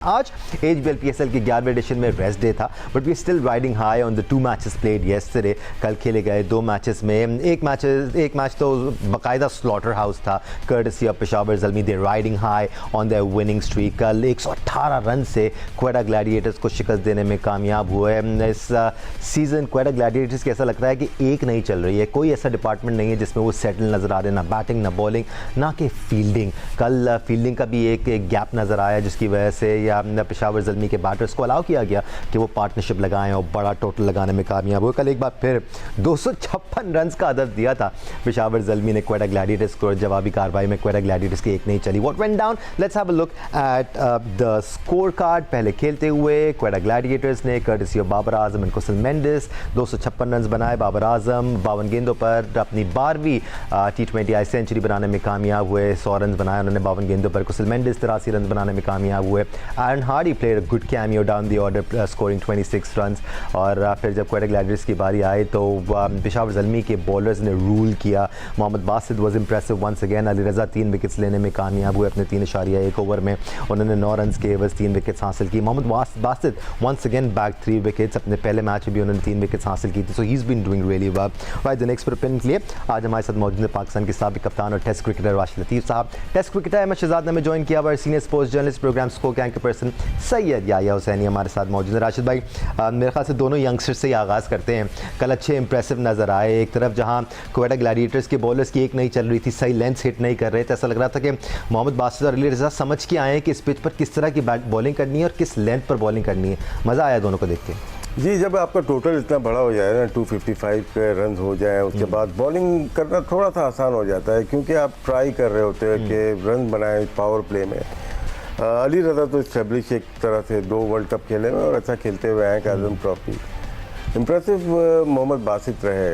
आज HBL PSL के 11वें एडिशन में रेस्ट डे था, but we still riding high on the 2 matches played yesterday. कल खेले गए 2 मैचेस में एक मैच तो बाकायदा स्लॉटर हाउस था, courtesy of Peshawar Zalmi. They riding high on their winning streak. कल 118 रन से क्वेटा ग्लैडिएटर्स को शिकस्त देने में कामयाब हुए। इस सीज़न क्वेटा ग्लैडिएटर्स की ऐसा लगता है कि एक नहीं चल रही है, कोई ऐसा डिपार्टमेंट नहीं है जिसमें वो सेटल नज़र आ रहे, ना बैटिंग ना बॉलिंग ना कि फील्डिंग। कल फील्डिंग का भी एक गैप नज़र आया जिसकी वजह से पेशावर ज़ल्मी के बैटर्स को अलाउ किया गया कि वो पार्टनरशिप लगाएं और बड़ा टोटल लगाने में कामयाब हुए। कल एक बार फिर 256 रन का अदद दिया था पेशावर ज़ल्मी ने क्वेटा ग्लैडिएटर्स को। जवाबी कार्रवाई में क्वेटा ग्लैडिएटर्स की एक नहीं चली। What went down, let's have a look at the score card. पहले खेलते हुए क्वेटा ग्लैडिएटर्स ने courtesy of Babar Azam and Kusal Mendis 256 run बनाए। बाबर आजम 52 गेंदों पर अपनी 12वीं T20 आई सेंचुरी बनाने में कामयाब हुए। 100 रन बनाए उन्होंने 52 गेंदों पर। कुसल मेंडिस 83 रन बनाने में कामयाब हुए। And Hardy played a good cameo down the order, scoring 26 run. और फिर जब क्वेटा ग्लैडिएटर्स की बारी आई तो पेशावर ज़ल्मी के बॉलर्स ने रूल किया। Mohammad Basit was impressive once again. Ali Raza 3 wickets लेने में कामयाब हुए अपने 3.1 ओवर में। उन्होंने 9 रन के एवज 3 विकेट्स हासिल की। Mohammad Basit once again back 3 wickets. अपने पहले मैच में भी उन्होंने 3 विकेट्स हासिल की थी। So he is been doing really well. Right, the next opinion के लिए आज हमारे साथ मौजूद है पाकिस्तान के साबिक कप्तान और टेस्ट क्रिकेटर राशिद लतीफ़ साहब। टेस्ट क्रिकेटर अहमद शहजाद ने हमें ज्वाइन किया हुआ। Senior sports journalist program score के एंकर पर्सन सैयद याया हुसैनी हमारे साथ मौजूद है। राशिद भाई, मेरे ख्याल से दोनों यंगस्टर्स से ही आगाज़ करते हैं। कल अच्छे इंप्रेसिव नज़र आए। एक तरफ जहां क्वेटा ग्लैडिएटर्स के बॉलर्स की एक नहीं चल रही थी, सही लेंथ हिट नहीं कर रहे थे। ऐसा लग रहा था कि मोहम्मद बासित और अली रज़ा समझ के आए हैं कि इस पिच पर किस तरह की बॉलिंग करनी है और किस लेंथ पर बॉलिंग करनी है। मज़ा आया दोनों को देख के। जी, जब आपका टोटल इतना बड़ा हो जाए ना, 255 के रन हो जाए, उसके बाद बॉलिंग करना थोड़ा सा आसान हो जाता है क्योंकि आप ट्राई कर रहे होते हैं कि रन बनाएं पावर प्ले में। अली रज़ा तो इस्टेब्लिश एक तरह से 2 वर्ल्ड कप खेले हुए और अच्छा खेलते हुए आए आज़म ट्रॉफी। इम्प्रेसिव मोहम्मद बासित रहे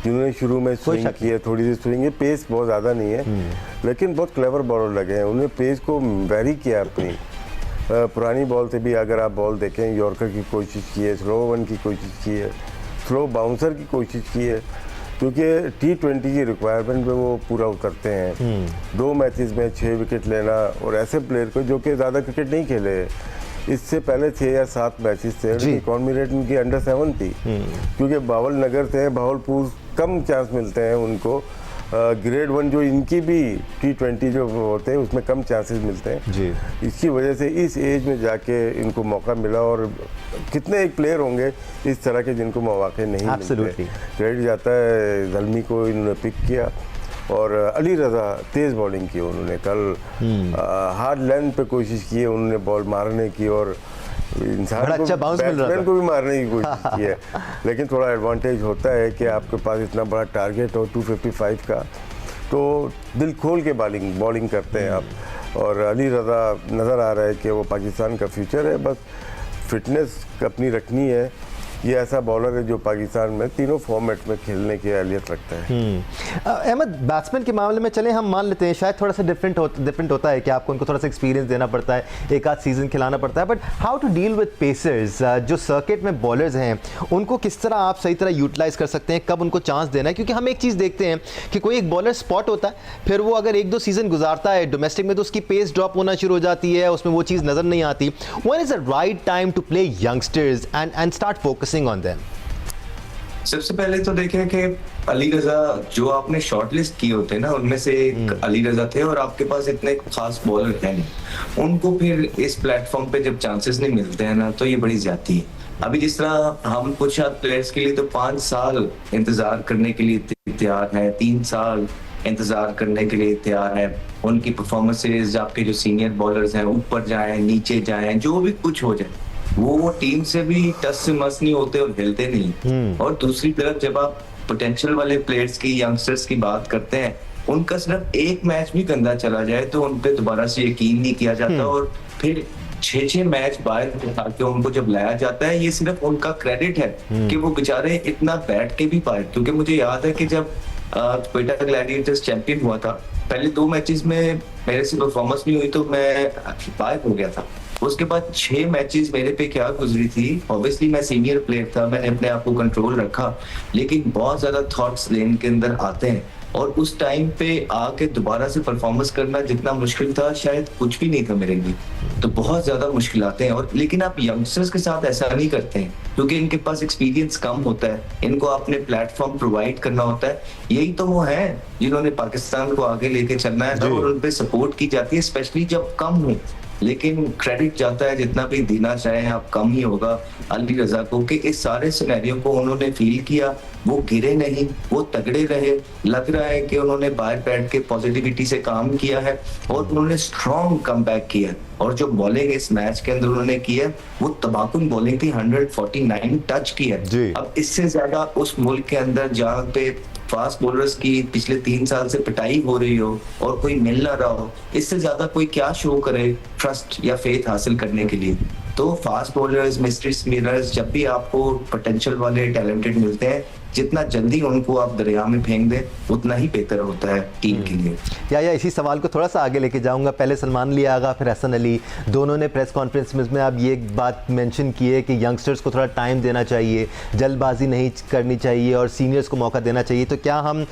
जिन्होंने शुरू में स्विंग किए, थोड़ी सी स्विंग है, पेस बहुत ज़्यादा नहीं है लेकिन बहुत क्लेवर बॉलर लगे हैं। उन्होंने पेस को वेरी किया अपनी पुरानी बॉल से भी। अगर आप बॉल देखें, यॉर्कर की कोशिश की है, स्लो वन की कोशिश की है, स्लो बाउंसर की कोशिश की है, क्योंकि T20 की रिक्वायरमेंट में वो पूरा उतरते हैं। 2 मैचेस में 6 विकेट लेना, और ऐसे प्लेयर को जो कि ज़्यादा क्रिकेट नहीं खेले, इससे पहले 6 या 7 मैचेस थे, इकॉनमी रेट उनकी अंडर 7 थी क्योंकि बावल नगर से भावलपुर कम चांस मिलते हैं उनको। ग्रेड 1 जो इनकी भी T20 जो होते हैं उसमें कम चांसेस मिलते हैं जी। इसकी वजह से इस एज में जाके इनको मौका मिला। और कितने एक प्लेयर होंगे इस तरह के जिनको मौके नहीं मिलते। क्रेडिट जाता है ज़ल्मी को, इन्होंने पिक किया। और अली रज़ा तेज़ बॉलिंग की उन्होंने कल, हार्ड लेंथ पे कोशिश की है उन्होंने बॉल मारने की, और इंसान को, बैट्समैन को भी मारने की कोशिश की है। लेकिन थोड़ा एडवांटेज होता है कि आपके पास इतना बड़ा टारगेट हो 255 का, तो दिल खोल के बॉलिंग करते हैं आप। और अली रज़ा नज़र आ रहा है कि वो पाकिस्तान का फ्यूचर है। बस फिटनेस अपनी रखनी है। ये ऐसा बॉलर है जो पाकिस्तान में तीनों फॉर्मेट में खेलने की अहलियत रखता है। अहमद, बैट्समैन के मामले में चले हम मान लेते हैं शायद थोड़ा सा डिफरेंट होता है कि आपको उनको थोड़ा सा एक्सपीरियंस देना पड़ता है, एक आध सीज़न खिलाना पड़ता है। But how to deal with pacers, जो सर्किट में बॉलर्स हैं उनको किस तरह आप सही तरह यूटिलाइज़ कर सकते हैं, कब उनको चांस देना है? क्योंकि हम एक चीज़ देखते हैं कि कोई एक बॉलर स्पॉट होता है, फिर वो अगर 1-2 सीज़न गुजारता है डोमेस्टिक में तो उसकी पेस ड्रॉप होना शुरू हो जाती है, उसमें वो चीज़ नज़र नहीं आती। When is the right time to play youngsters and start focusing on them? सबसे पहले तो देखें कि अली रज़ा जो आपने शॉर्टलिस्ट किए होते हैं ना, उनमें से एक अली रज़ा थे, और आपके पास इतने खास बॉलर हैं नहीं। उनको फिर इस प्लेटफॉर्म पे जब चांसेस नहीं मिलते हैं ना, तो ये बड़ी ज्यादती है। अभी जिस तरह हम कुछ प्लेयर्स के लिए तो 5 साल इंतजार करने के लिए तैयार हैं, 3 साल इंतजार करने के लिए तैयार हैं। उनकी परफॉर्मेंसेज, आपके जो सीनियर बॉलर्स हैं, ऊपर जाएं नीचे जाएं, जो भी कुछ हो जाए, वो टीम से भी टस से मस नहीं होते और हिलते नहीं। और दूसरी तरफ जब आप पोटेंशियल वाले प्लेयर्स की, यंगस्टर्स की बात करते हैं, उनका सिर्फ एक मैच भी गंदा चला जाए तो उन पे दोबारा से यकीन नहीं किया जाता, और फिर 6-6 मैच बाहर उठा के उनको जब लाया जाता है, ये सिर्फ उनका क्रेडिट है कि वो बेचारे इतना बैठ के भी पाए। क्योंकि मुझे याद है कि जब क्वेटा ग्लैडिएटर्स चैंपियन हुआ था, पहले 2 मैचेस में मेरे से परफॉर्मेंस नहीं हुई तो मैं गायब हो गया था। उसके बाद 6 मैचेस मेरे पे क्या गुजरी थी। ऑब्वियसली मैं सीनियर प्लेयर था, मैंने अपने आप को कंट्रोल रखा, लेकिन बहुत ज्यादा थॉट्स लेन के अंदर आते हैं और उस टाइम पे आके दोबारा से परफॉर्मेंस करना जितना मुश्किल था शायद कुछ भी नहीं था मेरे लिए। तो बहुत ज्यादा मुश्किल आते हैं और लेकिन आप यंगस्टर्स के साथ ऐसा नहीं करते हैं क्योंकि इनके पास एक्सपीरियंस कम होता है, इनको अपने प्लेटफॉर्म प्रोवाइड करना होता है। यही तो वो है जिन्होंने पाकिस्तान को आगे लेके चलना है और उन पे सपोर्ट की जाती है, स्पेशली जब कम हो। लेकिन क्रेडिट जाता है जितना भी देना चाहे आप कम ही होगा अली रजा को कि इस सारे सिनेरियो को उन्होंने फील किया, वो गिरे नहीं, वो तगड़े रहे। लग रहा है कि उन्होंने बाहर बैठ के पॉजिटिविटी से काम किया है और उन्होंने स्ट्रॉन्ग कमबैक किया और जो बॉलिंग इस मैच के अंदर उन्होंने की है वो तबाकुन बॉलिंग थी। 149 टच की है। अब इससे ज्यादा उस मुल्क के अंदर जहाँ पे फास्ट बॉलर्स की पिछले 3 साल से पिटाई हो रही हो और कोई मिल ना रहा हो, इससे ज्यादा कोई क्या शो करे ट्रस्ट या फेथ हासिल करने के लिए। तो फास्ट बॉलर्स, मिस्ट्री स्पिनर्स, जब भी आपको पोटेंशियल वाले टैलेंटेड मिलते हैं, जितना जल्दी उनको आप दरिया में फेंक दें उतना ही बेहतर होता है टीम के लिए। या इसी सवाल को थोड़ा सा आगे लेके जाऊंगा। पहले सलमान अली आगा फिर हसन अली, दोनों ने प्रेस कॉन्फ्रेंस में आप ये बात मेंशन की है कि यंगस्टर्स को थोड़ा टाइम देना चाहिए, जल्दबाजी नहीं करनी चाहिए और सीनियर्स को मौका देना चाहिए। तो क्या हम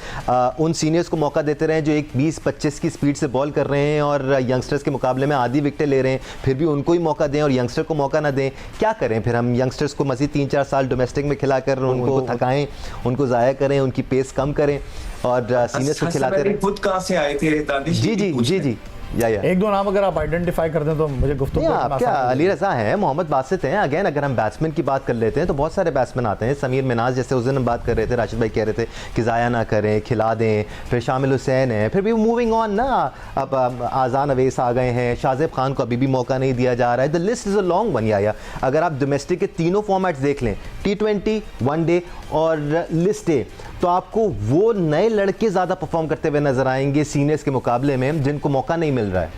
उन सीनियर्स को मौका देते रहें जो एक 20-25 की स्पीड से बॉल कर रहे हैं और यंगस्टर्स के मुकाबले में आधी विकेटें ले रहे हैं, फिर भी उनको ही मौका दें और यंगस्टर को मौका ना दें? क्या करें फिर हम? यंगस्टर्स को मज़ीद 3-4 साल डोमेस्टिक में खिलाकर उनको थकाएं, उनको ज़ाया करें, उनकी पेस कम करें और सीनियर्स को खिलाते रहें? खुद कहाँ से आए थे दानिश? जी या एक दो नाम अगर आप आइडेंटिफाई कर दें तो मुझे गुफ्तगू आप क्या अली रज़ा हैं, मोहम्मद बासित हैं। अगेन अगर हम बैट्समैन की बात कर लेते हैं तो बहुत सारे बैट्समैन आते हैं। समीर मिनाज जैसे उस दिन हम बात कर रहे थे, राशिद भाई कह रहे थे कि ज़ाया ना करें, खिला दें। फिर शामिल हुसैन है, फिर भी मूविंग ऑन ना। अब आज़ान अवैस आ गए हैं, शाहज़ेब खान को अभी भी मौका नहीं दिया जा रहा है। The list is a long one. या अगर आप डोमेस्टिक के तीनों फॉर्मेट्स देख लें, T20, वनडे और लिस्ट डे, तो आपको वो नए लड़के ज़्यादा परफॉर्म करते हुए नजर आएंगे सीनियर्स के मुकाबले में जिनको मौका नहीं मिल रहा है।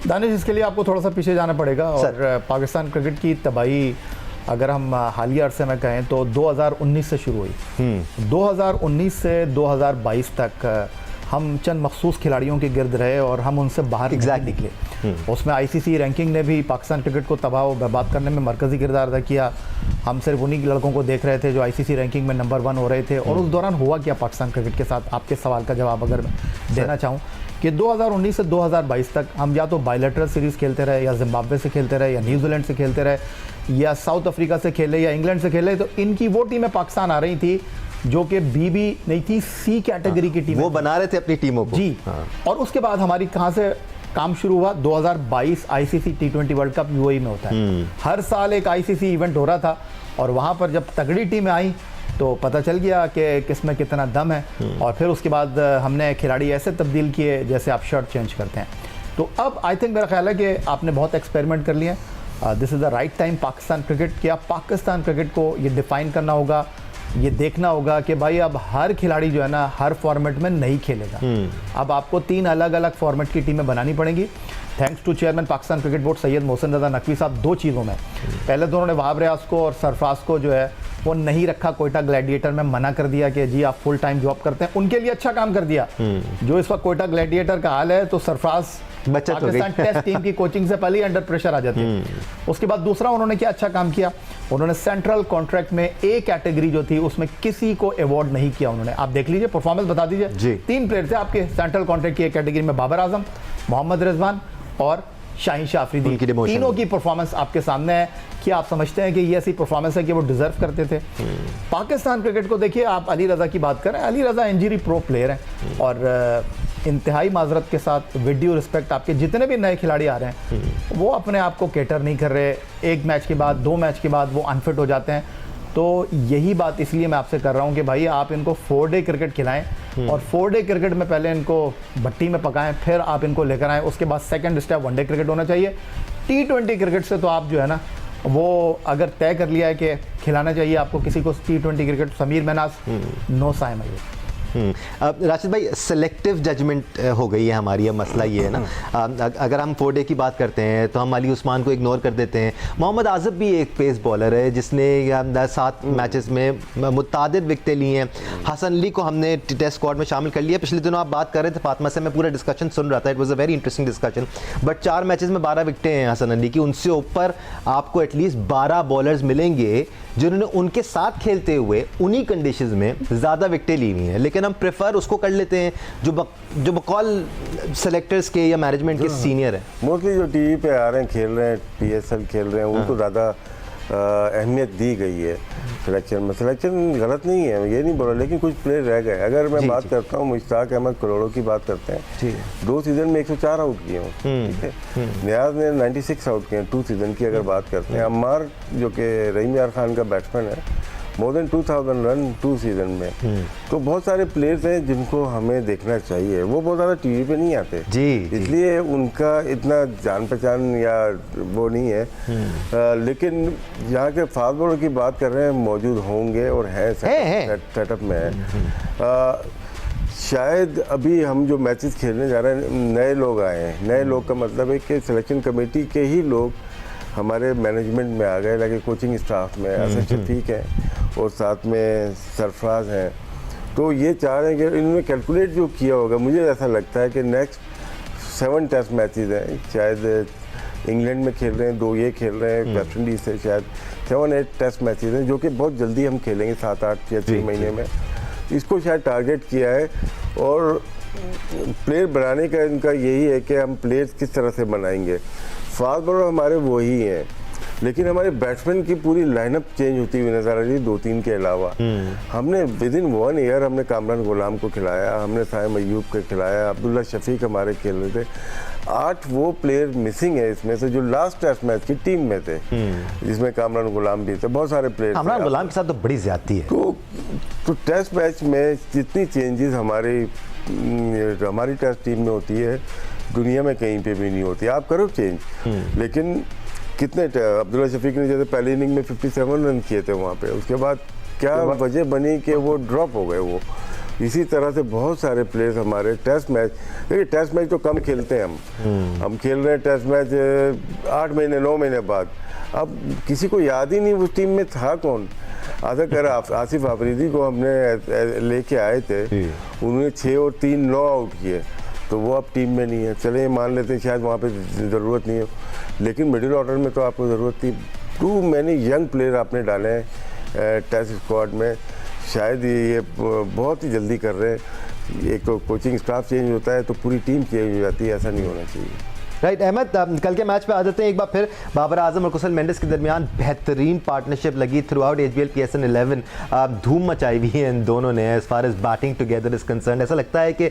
दानिश, इसके लिए आपको थोड़ा सा पीछे जाना पड़ेगा और पाकिस्तान क्रिकेट की तबाही अगर हम हालिया अरसे में कहें तो 2019 से शुरू हुई। 2019 से 2022 तक हम चंद मखसूस खिलाड़ियों के गिर्द रहे और हम उनसे बाहर निकले। उसमें ICC रैंकिंग ने भी पाकिस्तान क्रिकेट को तबाह और बर्बाद करने में मरकज़ी किरदार अदा किया। हम सिर्फ उन्हीं लड़कों को देख रहे थे जो ICC रैंकिंग में नंबर 1 हो रहे थे। और उस दौरान हुआ क्या पाकिस्तान क्रिकेट के साथ, आपके सवाल का जवाब अगर देना चाहूँ कि 2019 से 2022 तक हम या तो बायलैटरल सीरीज़ खेलते रहे, या जिम्बाब्वे से खेलते रहे, या न्यूजीलैंड से खेलते रहे, या साउथ अफ्रीका से खेले, या इंग्लैंड से खेले। तो इनकी वो टीमें पाकिस्तान आ रही थी जो कि B नहीं थी, C कैटेगरी की टीम, वो बना रहे थे अपनी टीमों को। जी। और उसके बाद हमारी कहाँ से काम शुरू हुआ? 2022 ICC T20 world cup UAE में होता है। हर साल एक ICC इवेंट हो रहा था और वहाँ पर जब तगड़ी टीमें आई तो पता चल गया कि किसमें कितना दम है। और फिर उसके बाद हमने खिलाड़ी ऐसे तब्दील किए जैसे आप शर्ट चेंज करते हैं। तो अब आई थिंक मेरा ख्याल है कि आपने बहुत एक्सपेरिमेंट कर लिए। This is the right time Pakistan cricket के। अब पाकिस्तान क्रिकेट को ये डिफ़ाइन करना होगा, ये देखना होगा कि भाई अब हर खिलाड़ी जो है ना हर फॉर्मेट में नहीं खेलेगा। अब आपको 3 अलग अलग फॉर्मेट की टीमें बनानी पड़ेंगी। Thanks to chairman Pakistan cricket board Syed Mohsin Raza Naqvi sahab 2 चीज़ों में, पहले तो उन्होंने वहाब रियाज को और सरफराज को जो है वो नहीं रखा, कोयटा ग्लैडिएटर में मना कर दिया कि जी आप फुल टाइम जॉब करते हैं। उनके लिए अच्छा काम कर दिया। जो इस वक्त कोयटा ग्लैडिएटर का हाल है तो सरफराज पाकिस्तान टेस्ट टीम की कोचिंग से पहले ही अंडर प्रेशर आ जाती है। उसके बाद दूसरा उन्होंने क्या अच्छा काम किया, उन्होंने सेंट्रल कॉन्ट्रैक्ट में A कैटेगरी जो थी उसमें किसी को अवार्ड नहीं किया उन्होंने। आप देख लीजिए, परफॉर्मेंस बता दीजिए। 3 प्लेयर थे आपके सेंट्रल कॉन्ट्रैक्ट की A कैटेगरी में, बाबर आजम, मोहम्मद रिजवान और शाहीन शाह अफरीदी। तीनों की परफॉर्मेंस आपके सामने है। क्या आप समझते हैं कि ये ऐसी परफॉर्मेंस है कि वो डिजर्व करते थे? पाकिस्तान क्रिकेट को देखिए, आप अली रज़ा की बात करें, Ali Raza injury pro player हैं और इंतहाई माजरत के साथ विद ड्यू रिस्पेक्ट आपके जितने भी नए खिलाड़ी आ रहे हैं वो अपने आप को कैटर नहीं कर रहे। 1 मैच के बाद 2 मैच के बाद वो अनफिट हो जाते हैं। तो यही बात इसलिए मैं आपसे कर रहा हूँ कि भाई आप इनको 4 डे क्रिकेट खिलाएं और 4 डे क्रिकेट में पहले इनको भट्टी में पकाएं, फिर आप इनको लेकर आएँ। उसके बाद सेकंड स्टेप वनडे क्रिकेट होना चाहिए। T20 क्रिकेट से तो आप जो है ना वो अगर तय कर लिया है कि खिलाना चाहिए आपको किसी को T20 cricket, Sameer Minhas no Saim है। अब राशिद भाई सेलेक्टिव जजमेंट हो गई है हमारी, अब मसला ये है ना, अगर हम 4 डे की बात करते हैं तो हम अली उस्मान को इग्नोर कर देते हैं। मोहम्मद आज़म भी एक पेस बॉलर है जिसने 7 मैचेस में मुतादिद विकेटें ली हैं। हसन अली को हमने टेस्ट स्क्वाड में शामिल कर लिया। पिछले दिनों आप बात कर रहे थे फातिमा से, मैं पूरा डिस्कशन सुन रहा था, it was a very interesting discussion. But 4 matches में 12 विकेटें हैं हसन अली की, उनसे ऊपर आपको एटलीस्ट 12 बॉलर्स मिलेंगे जिन्होंने उनके साथ खेलते हुए उन्हीं कंडीशंस में ज़्यादा विकेटें ली हुई हैं। लेकिन हम प्रेफर उसको कर लेते हैं जो बकौल सेलेक्टर्स के या मैनेजमेंट के सीनियर हैं। मोस्टली जो टीवी पे आ रहे हैं, खेल रहे हैं, PSL खेल रहे हैं, उनको ज़्यादा अहमियत दी गई है सिलेक्शन में। सिलेक्शन गलत नहीं है, ये नहीं बोला, लेकिन कुछ प्लेयर रह गए। अगर मैं बात करता हूँ, मुश्ताक अहमद करोड़ों की बात करते हैं, 2 सीज़न में 104 आउट किए हूँ, ठीक है। नियाज ने 96 आउट किए हैं 2 सीज़न की अगर बात करते हैं। अम्मार जो कि रहीम यार खान का बैट्समैन है, मोर देन 2000 रन 2 सीज़न में। तो बहुत सारे प्लेयर्स हैं जिनको हमें देखना चाहिए, वो बहुत ज़्यादा टीवी पे नहीं आते जी, इसलिए उनका इतना जान पहचान या वो नहीं है। लेकिन यहाँ के फास्ट बॉलर की बात कर रहे हैं, मौजूद होंगे और हैं, सेटअप में है। शायद अभी हम जो मैचेस खेलने जा रहे हैं, नए लोग आए हैं। नए लोग का मतलब है कि सिलेक्शन कमेटी के ही लोग हमारे मैनेजमेंट में आ गए, लगे कोचिंग स्टाफ में असद शफीक हैं और साथ में सरफराज हैं। तो ये चाह रहे हैं कि इन्होंने कैलकुलेट जो किया होगा, मुझे ऐसा लगता है कि नेक्स्ट 7 टेस्ट मैचेस हैं, शायद इंग्लैंड में खेल रहे हैं, 2 ये खेल रहे हैं वेस्ट इंडीज से, शायद 7-8 टेस्ट मैचेस हैं जो कि बहुत जल्दी हम खेलेंगे, 7-8 या 6 महीने में। इसको शायद टारगेट किया है और प्लेयर बनाने का इनका यही है कि हम प्लेयर्स किस तरह से बनाएंगे। फास्ट बॉलर हमारे वही हैं, लेकिन हमारे बैट्समैन की पूरी लाइनअप चेंज होती हुई नजर आ रही है 2-3 के अलावा। हमने विद इन 1 ईयर हमने कामरान गुलाम को खिलाया, हमने साइम अयूब को खिलाया, अब्दुल्ला शफीक हमारे खेल रहे थे। 8 वो प्लेयर मिसिंग है इसमें से जो लास्ट टेस्ट मैच की टीम में थे, जिसमें कामरान गुलाम भी थे, बहुत सारे प्लेयर। कामरान गुलाम के साथ तो बड़ी ज्यादती है। तो टेस्ट मैच में जितनी चेंजेस हमारी टेस्ट टीम में होती है, दुनिया में कहीं पे भी नहीं होती। आप करो चेंज, लेकिन कितने अब्दुल्ला शफीक ने जैसे पहली इनिंग में 57 रन किए थे वहाँ पे, उसके बाद क्या वजह बनी कि वो ड्रॉप हो गए। वो इसी तरह से बहुत सारे प्लेयर्स हमारे टेस्ट मैच, देखिए टेस्ट मैच तो कम खेलते हैं हम खेल रहे हैं टेस्ट मैच 8 महीने 9 महीने बाद। अब किसी को याद ही नहीं उस टीम में था कौन। आसिफ आफरीदी को हमने लेके आए थे, उन्होंने 6 और 3 9 आउट किए, तो वो अब टीम में नहीं है। चले मान लेते हैं शायद वहाँ पे ज़रूरत नहीं हो, लेकिन मिडिल ऑर्डर में तो आपको ज़रूरत थी। टू मैनी यंग प्लेयर आपने डाले हैं टेस्ट स्क्वाड में, शायद ये बहुत ही जल्दी कर रहे हैं। एक तो कोचिंग स्टाफ चेंज होता है तो पूरी टीम चेंज हो जाती है, ऐसा नहीं होना चाहिए। राइट अहमद, कल के मैच पे आ जाते हैं। एक बार फिर बाबर आजम और कुशल मेंडिस के दरमियान बेहतरीन पार्टनरशिप लगी थ्रू आउट HBL PSL 11। धूम मचाई हुई है इन दोनों ने as far as batting together is concern. ऐसा लगता है कि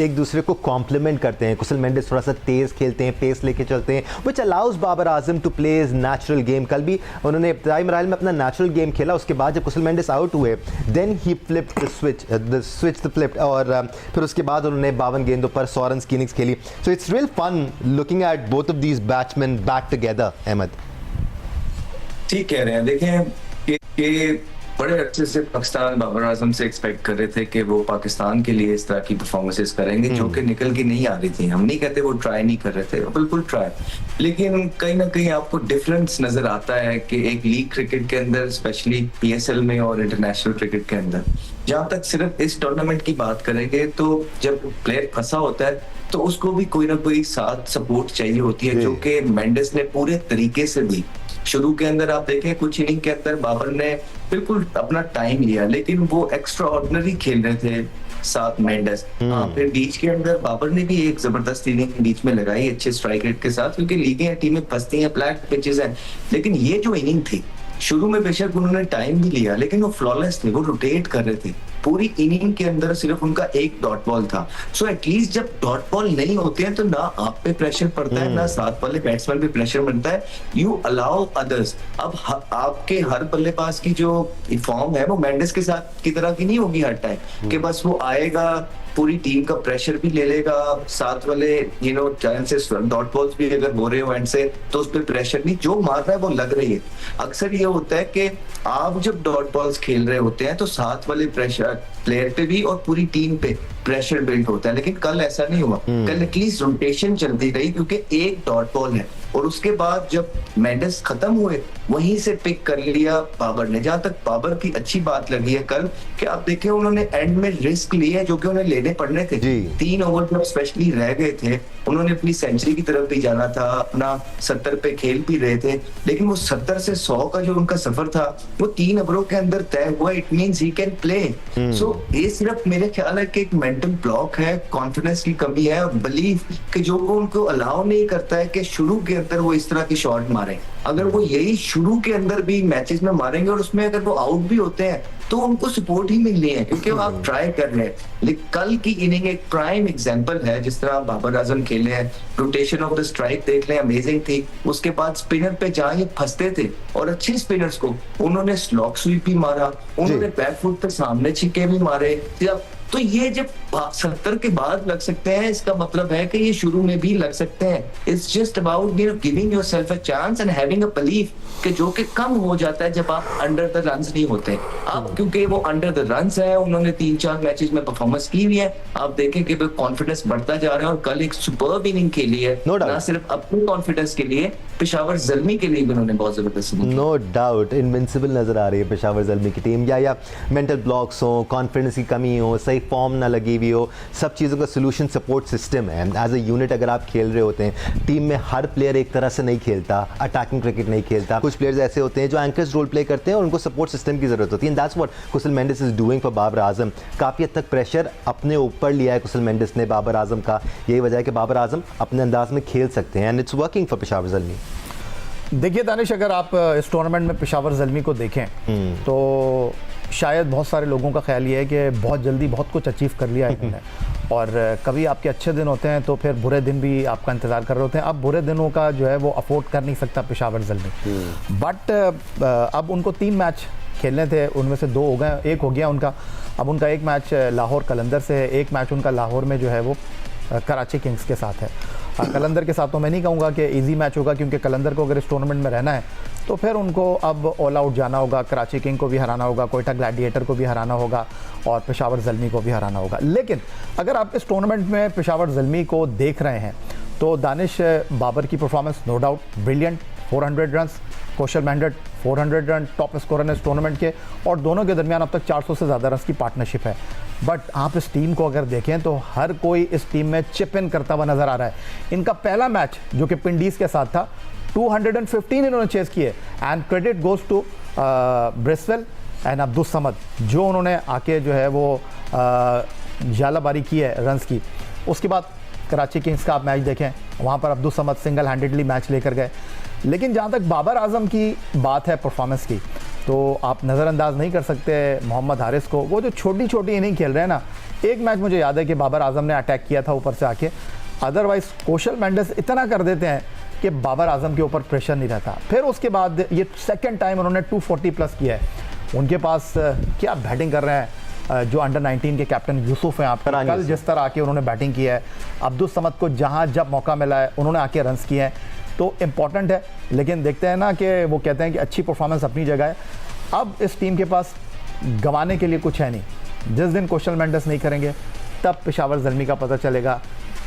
एक दूसरे को कॉम्प्लीमेंट करते हैं। कुशल मेंडिस थोड़ा सा तेज़ खेलते हैं, पेस लेके चलते हैं, which allows Babar Azam to play is natural game. कल भी उन्होंने इब्तदाई मराहल में अपना नेचुरल गेम खेला, उसके बाद जब कुशल मेंडिस आउट हुए then he flipped the switch और फिर उसके बाद उन्होंने 52 गेंदों पर 100 रन की इनिंग्स खेली। So it's real fun looking at both of these batsmen back together, Ahmed. ठीक कह रहे हैं। देखें कि बड़े अच्छे से पाकिस्तान बाबर आजम से एक्सपेक्ट कर रहे थे कि वो पाकिस्तान के लिए इस तरह की परफॉर्मेंसेस करेंगे जो कि निकल के नहीं आ रही थी। हम नहीं कहते वो ट्राई नहीं कर रहे थे, बिल्कुल ट्राई, लेकिन कहीं ना कहीं आपको डिफरेंस नजर आता है कि एक लीग क्रिकेट के अंदर, स्पेशली PSL में और इंटरनेशनल क्रिकेट के अंदर, जहां तक सिर्फ इस टूर्नामेंट की बात करेंगे तो जब प्लेयर फंसा होता है तो उसको भी कोई ना कोई साथ सपोर्ट चाहिए होती है, जो कि मेंडिस ने पूरे तरीके से दी। शुरू के अंदर आप देखें कुछ इनिंग के अंदर बाबर ने बिल्कुल अपना टाइम लिया, लेकिन वो एक्स्ट्रा ऑर्डिनरी खेल रहे थे साथ मेंडिस। फिर बीच के अंदर बाबर ने भी एक जबरदस्त इनिंग बीच में लगाई अच्छे स्ट्राइक रेट के साथ, क्योंकि लीगें टीमें फंसती हैं, फ्लैट पिचेस हैं। लेकिन ये जो इनिंग थी, शुरू में बेशक उन्होंने टाइम भी लिया, लेकिन वो फ्लॉलेस थे, वो रोटेट कर रहे थे पूरी इनिंग के अंदर। सिर्फ उनका एक डॉट बॉल था। सो एटलीस्ट जब डॉट बॉल नहीं होते हैं तो ना आप पे प्रेशर पड़ता है, ना साथ वाले बैट्समैन पे प्रेशर बनता है। You allow others. अब आपके हर बल्लेबाज की जो फॉर्म है वो मेंडिस के साथ की तरह की नहीं होगी हर टाइम, कि बस वो आएगा पूरी टीम का प्रेशर भी ले लेगा, साथ वाले चांसेस डॉट बॉल्स भी अगर हो रहे हो एंड से तो उस पर प्रेशर नहीं, जो मार रहा है वो लग रही है। अक्सर ये होता है कि आप जब डॉट बॉल्स खेल रहे होते हैं तो साथ वाले प्रेशर प्लेयर पे भी और पूरी टीम पे प्रेशर बिल्ड होता है, लेकिन कल ऐसा नहीं हुआ। कल एटलीस्ट रोटेशन चलती रही क्योंकि एक डॉट बॉल है, और उसके बाद जब मेंडिस खत्म हुए वहीं से पिक कर लिया बाबर ने। जहां तक बाबर की अच्छी बात लगी है कल कि आप देखें उन्होंने एंड में रिस्क लिए जो कि उन्हें लेने पड़ने थे। 3 ओवर जब स्पेशली रह गए थे, उन्होंने अपनी सेंचुरी की तरफ भी जाना था, अपना 70 पे खेल भी रहे थे, लेकिन वो 70 से 100 का जो उनका सफर था वो 3 ओवरों के अंदर तय हुआ। It means he can play. So ये सिर्फ मेरे ख्याल है कि एक मेंटल ब्लॉक है, कॉन्फिडेंस की कमी है और बिलीफ कि जो वो उनको अलाउ नहीं करता है कि शुरू के अंदर वो इस तरह की शॉट मारें। अगर वो यही शुरू के अंदर भी मैचेस में मारेंगे और उसमें अगर वो आउट भी होते हैं तो उनको सपोर्ट ही मिलनी है क्योंकि वो आप ट्राई कर रहे हैं। लेकिन कल की इनिंग एक प्राइम एग्जांपल है, जिस तरह बाबर आजम खेले हैं, रोटेशन ऑफ द स्ट्राइक देख लें, अमेजिंग थी। उसके बाद स्पिनर पे जहां ये फंसते थे और अच्छे स्पिनर्स को उन्होंने स्लॉक स्वीप भी मारा, उन्होंने बैक फुट पे सामने छिक्के भी मारे। तो ये जब 70 के बाद लग सकते हैं, इसका मतलब है कि ये शुरू में भी लग सकते हैं। It's just about giving yourself a chance and having a belief कि जो कि कम हो जाता है जब आप अंडर द रन्स नहीं होते। अब क्योंकि वो अंडर द रन्स है, उन्होंने 3-4 मैचेस में परफॉर्मेंस की हुई है, आप देखें कि वो कॉन्फिडेंस बढ़ता जा रहा है और कल एक सुपर्ब इनिंग खेली है। ना सिर्फ अपने कॉन्फिडेंस के लिए, पेशावर ज़ल्मी के लिए भी उन्होंने बहुत जबरदस्त। नो डाउट इनविंसिबल नजर आ रही है पेशावर ज़ल्मी की टीम। या मेंटल ब्लॉक्स हो, कॉन्फिडेंस की कमी हो, सही फॉर्म ना लगी हुई हो, सब चीज़ों का सोल्यूशन सपोर्ट सिस्टम है। एज अ यूनिट अगर आप खेल रहे होते हैं, टीम में हर प्लेयर एक तरह से नहीं खेलता, अटैकिंग क्रिकेट नहीं खेलता। कुछ प्लेयर्स ऐसे होते हैं जो एंकर्स रोल प्ले करते हैं और उनको सपोर्ट सिस्टम की जरूरत होती है। That's what Kusal Mendis is doing for Babar Azam. काफ़ी हद तक प्रेशर अपने ऊपर लिया है कुशल मेंडिस ने बाबर आजम का। यही वजह है कि बाबर आजम अपने अंदाज में खेल सकते हैं and it's working for Peshawar Zalmi. देखिए दानिश, अगर आप इस टूर्नामेंट में पेशावर ज़ल्मी को देखें तो शायद बहुत सारे लोगों का ख्याल ये है कि बहुत जल्दी बहुत कुछ अचीव कर लिया है इन्होंने, और कभी आपके अच्छे दिन होते हैं तो फिर बुरे दिन भी आपका इंतज़ार कर रहे होते हैं। अब बुरे दिनों का जो है वो अफोर्ड कर नहीं सकता पेशावर ज़ल्मी। बट अब उनको 3 मैच खेलने थे, उनमें से 2 हो गए, 1 हो गया उनका। अब उनका 1 मैच लाहौर कलंदर से है, 1 मैच उनका लाहौर में जो है वो कराची किंग्स के साथ है। कलंदर के साथ तो मैं नहीं कहूँगा कि इजी मैच होगा, क्योंकि कलंदर को अगर इस टूर्नामेंट में रहना है तो फिर उनको अब ऑल आउट जाना होगा, कराची किंग को भी हराना होगा, कोयटा ग्लैडिएटर को भी हराना होगा और पेशावर ज़ल्मी को भी हराना होगा। लेकिन अगर आप इस टूर्नामेंट में पेशावर ज़ल्मी को देख रहे हैं तो दानिश, बाबर की performance no doubt brilliant, 400 runs, Kusal Mendis 400 run, top scorer इस टूर्नामेंट के, और दोनों के दरमियान अब तक 400 से ज़्यादा रन्स की पार्टनरशिप है। बट आप इस टीम को अगर देखें तो हर कोई इस टीम में चिप इन करता हुआ नज़र आ रहा है। इनका पहला मैच जो कि पिंडीज़ के साथ था, 215 इन्होंने चेस किए, and credit goes to Bracewell and Abdul Samad, जो उन्होंने आके जो है वो जालाबारी की है रन्स की। उसके बाद कराची किंग्स का आप मैच देखें, वहाँ पर Abdul Samad single handedly match लेकर गए। लेकिन जहाँ तक बाबर आजम की बात है परफॉर्मेंस की, तो आप नज़रअंदाज नहीं कर सकते मोहम्मद हारिस को। वो जो छोटी छोटी इनिंग खेल रहे हैं ना, एक मैच मुझे याद है कि बाबर आजम ने अटैक किया था ऊपर से आके, अदरवाइज कौशल मेंडिस इतना कर देते हैं कि बाबर आजम के ऊपर प्रेशर नहीं रहता। फिर उसके बाद ये सेकंड टाइम उन्होंने 240 प्लस किया है। उनके पास क्या बैटिंग कर रहे हैं जो अंडर 19 के कैप्टन यूसुफ हैं। आप कल जिस तरह आके उन्होंने बैटिंग की है, अब्दुल समद को जहां जब मौका मिला है उन्होंने आके रन्स किए हैं, तो इम्पॉर्टेंट है। लेकिन देखते हैं ना कि वो कहते हैं कि अच्छी परफॉर्मेंस अपनी जगह है। अब इस टीम के पास गंवाने के लिए कुछ है नहीं। जिस दिन कौशल मेंडिस नहीं करेंगे तब पेशावर ज़ल्मी का पता चलेगा।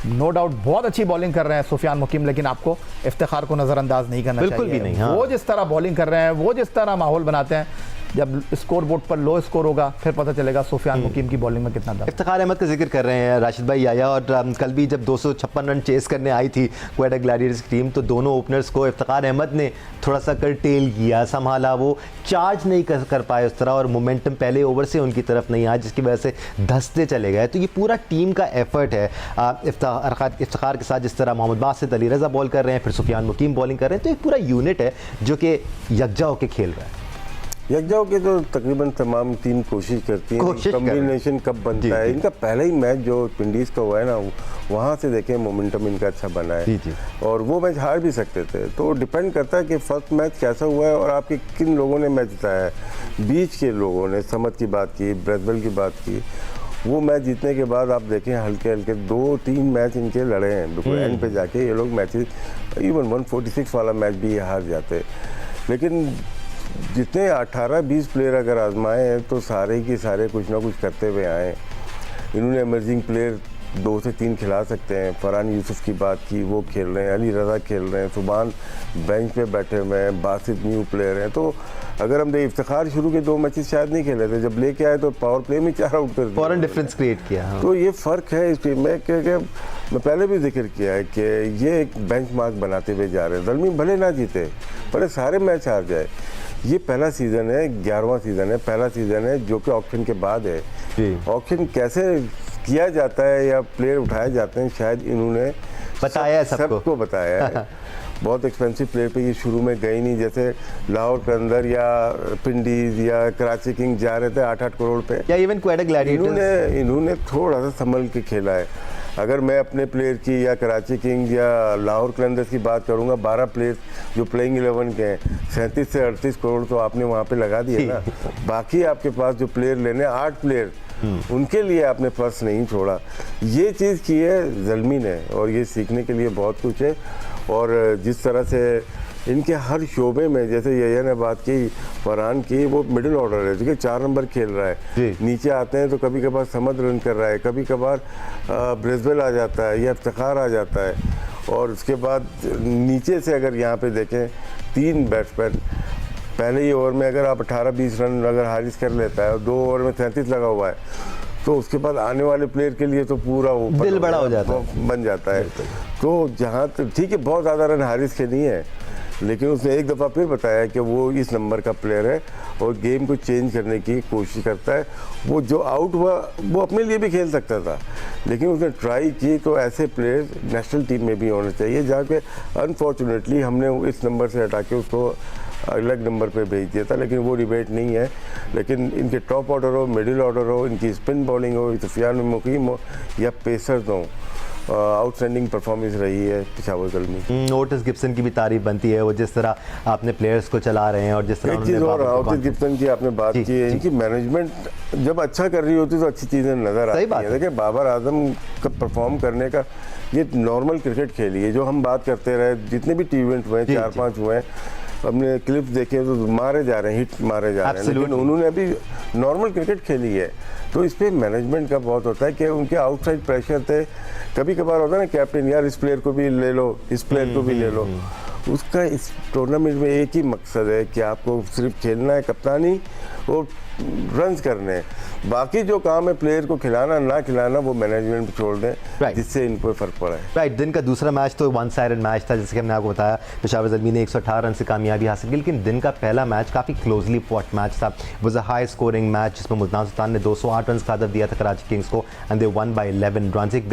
नो डाउट बहुत अच्छी बॉलिंग कर रहे हैं सुफियान मुकीम, लेकिन आपको इफ्तिखार को नज़रअंदाज नहीं करना बिल्कुल चाहिए। भी नहीं, हाँ। वो जिस तरह बॉलिंग कर रहे हैं, वो जिस तरह माहौल बनाते हैं, जब स्कोर बोर्ड पर लो स्कोर होगा फिर पता चलेगा सुफियान मुकीम की बॉलिंग में कितना दम। इफ्तिखार अहमद का जिक्र कर रहे हैं राशिद भाई याया, और कल भी जब 256 रन चेस करने आई थी क्वेटा ग्लैडिएटर्स की टीम, तो दोनों ओपनर्स को इफ्तिखार अहमद ने थोड़ा सा करटेल किया, संभाला, वो चार्ज नहीं कर पाए उस तरह, और मोमेंटम पहले ओवर से उनकी तरफ नहीं आया, जिसकी वजह से धंसते चले गए। तो ये पूरा टीम का एफर्ट है। इफ्तिखार के साथ जिस तरह मोहम्मद बासित, अली रज़ा बॉल कर रहे हैं, फिर सुफियान मुकीम बॉलिंग कर रहे हैं, तो एक पूरा यूनिट है जो कि यकजा होकर खेल रहा है। यकजाओं के तो तकरीबन तमाम टीम कोशिश करती है, कॉम्बिनेशन कब बनता है। इनका पहला ही मैच जो पिंडीज़ का हुआ है ना, वहाँ से देखें मोमेंटम इनका अच्छा बना है, और वो मैच हार भी सकते थे। तो डिपेंड करता है कि फर्स्ट मैच कैसा हुआ है और आपके किन लोगों ने मैच जिताया है। बीच के लोगों ने समद की बात की, ब्रेसवेल की बात की, वो मैच जीतने के बाद आप देखें हल्के हल्के 2-3 मैच इनके लड़े हैं, बिल्कुल एंड पे जाके ये लोग मैचेस, इवन 146 वाला मैच भी ये हार जाते। लेकिन जितने 18-20 प्लेयर अगर आजमाए हैं तो सारे के सारे कुछ ना कुछ करते हुए आए। इन्होंने इमर्जिंग प्लेयर 2 से 3 खिला सकते हैं। फरहान यूसुफ की बात की, वो खेल रहे हैं, अली रज़ा खेल रहे हैं, सुबान बेंच पे बैठे हुए हैं, बासित न्यू प्लेयर हैं। तो अगर हम इफ्तिखार शुरू के 2 मैचेस शायद नहीं खेले थे, जब लेके आए तो पावर प्ले में 4 आउट कर दिए। फॉरन डिफरेंस क्रिएट किया। हाँ। तो ये फ़र्क है इस टीम में कि मैं पहले भी जिक्र किया है कि ये एक बेंच मार्क बनाते हुए जा रहे हैं। ज़ल्मी भले ना जीते, भले सारे मैच हार जाए, ये पहला सीज़न है, 11वां सीज़न है, पहला सीज़न है जो कि ऑक्शन के बाद है। ऑक्शन कैसे किया जाता है या प्लेयर उठाए जाते हैं, शायद इन्होंने बताया है सबको बताया है। बहुत एक्सपेंसिव प्लेयर पे ये शुरू में गए नहीं, जैसे लाहौर के अंदर या पिंडीज या कराची किंग जा रहे थे 8-8 करोड़ पे, या इवन क्वेटा ग्लैडिएटर्स। इन्होंने थोड़ा सा संभल के खेला है। अगर मैं अपने प्लेयर की या कराची किंग या लाहौर कलंदर्स की बात करूंगा, 12 प्लेयर जो प्लेइंग 11 के हैं, 37 से 38 करोड़ तो आपने वहाँ पे लगा दिया ना। बाकी आपके पास जो प्लेयर लेने 8 प्लेयर, उनके लिए आपने पर्स नहीं छोड़ा। ये चीज़ की है ज़ल्मी ने, और ये सीखने के लिए बहुत कुछ है। और जिस तरह से इनके हर शोबे में, जैसे यही ने बात की फरहान की, वो मिडिल ऑर्डर है, देखिए 4 नंबर खेल रहा है, नीचे आते हैं तो कभी कभार समद रन कर रहा है, कभी कभार ब्रिस्बेल आ जाता है या इफ्तिखार आ जाता है। और उसके बाद नीचे से अगर यहाँ पे देखें 3 बैट्समैन, पहले ही ओवर में अगर आप 18-20 रन अगर हारिस कर लेता है और 2 ओवर में 33 लगा हुआ है, तो उसके बाद आने वाले प्लेयर के लिए तो पूरा दिल बड़ा हो जाता है, बन जाता है। तो जहाँ तक ठीक है, बहुत ज़्यादा रन हारिस के नहीं है, लेकिन उसने एक दफ़ा फिर बताया कि वो इस नंबर का प्लेयर है और गेम को चेंज करने की कोशिश करता है। वो जो आउट हुआ वो अपने लिए भी खेल सकता था, लेकिन उसने ट्राई की। तो ऐसे प्लेयर नेशनल टीम में भी होने चाहिए, जहाँ पे अनफॉर्चुनेटली हमने इस नंबर से हटा के उसको अलग नंबर पे भेज दिया था, लेकिन वो डिबेट नहीं है। लेकिन इनके टॉप ऑर्डर हो, मिडिल ऑर्डर हो, इनकी स्पिन बॉलिंग हो, सुफियान मुकीम हो या पेसर्स हो, आउटस्टैंडिंग परफॉर्मेंस रही है पेशावर ज़ल्मी। ओटिस गिब्सन की भी तारीफ बनती है, वो जिस तरह आपने प्लेयर्स को चला रहे हैं और जिस तरह एक चीज़ और, ओटिस गिब्सन की आपने बात की है, इनकी मैनेजमेंट जब अच्छा कर रही होती तो अच्छी चीज़ें नज़र आती हैं। देखिए बाबर आजम का परफॉर्म करने का, ये नॉर्मल क्रिकेट खेली है, जो हम बात करते रहे, जितने भी टी इवेंट हुए 4-5 हुए हैं, हमने क्लिप्स देखे तो मारे जा रहे हैं, हिट मारे जा रहे हैं, लेकिन उन्होंने अभी नॉर्मल क्रिकेट खेली है। तो इस पर मैनेजमेंट का बहुत होता है कि उनके आउटसाइड प्रेशर थे। कभी कभार होता है ना कैप्टन, यार इस प्लेयर को भी ले लो, इस प्लेयर को भी ले लो। उसका इस टूर्नामेंट में एक ही मकसद है कि आपको सिर्फ खेलना है, कप्तानी और रन्स करने हैं। बाकी जो काम है प्लेयर को खिलाना ना खिलाना, वो मैनेजमेंट पे छोड़ दें, जिससे इन पर फर्क पड़ा है। राइट, दिन का दूसरा मैच तो 1 साइडेड मैच था, जैसे कि हमने आपको बताया पेशावर ज़ल्मी ने 118 रन से कामयाबी हासिल की। लेकिन दिन का पहला मैच काफ़ी क्लोजली फॉट मैच था। Was a high scoring match जिसमें मुल्तान सुल्तान ने 208 रन का हदफ दिया था कराची किंग्स को, and they one by 11 run.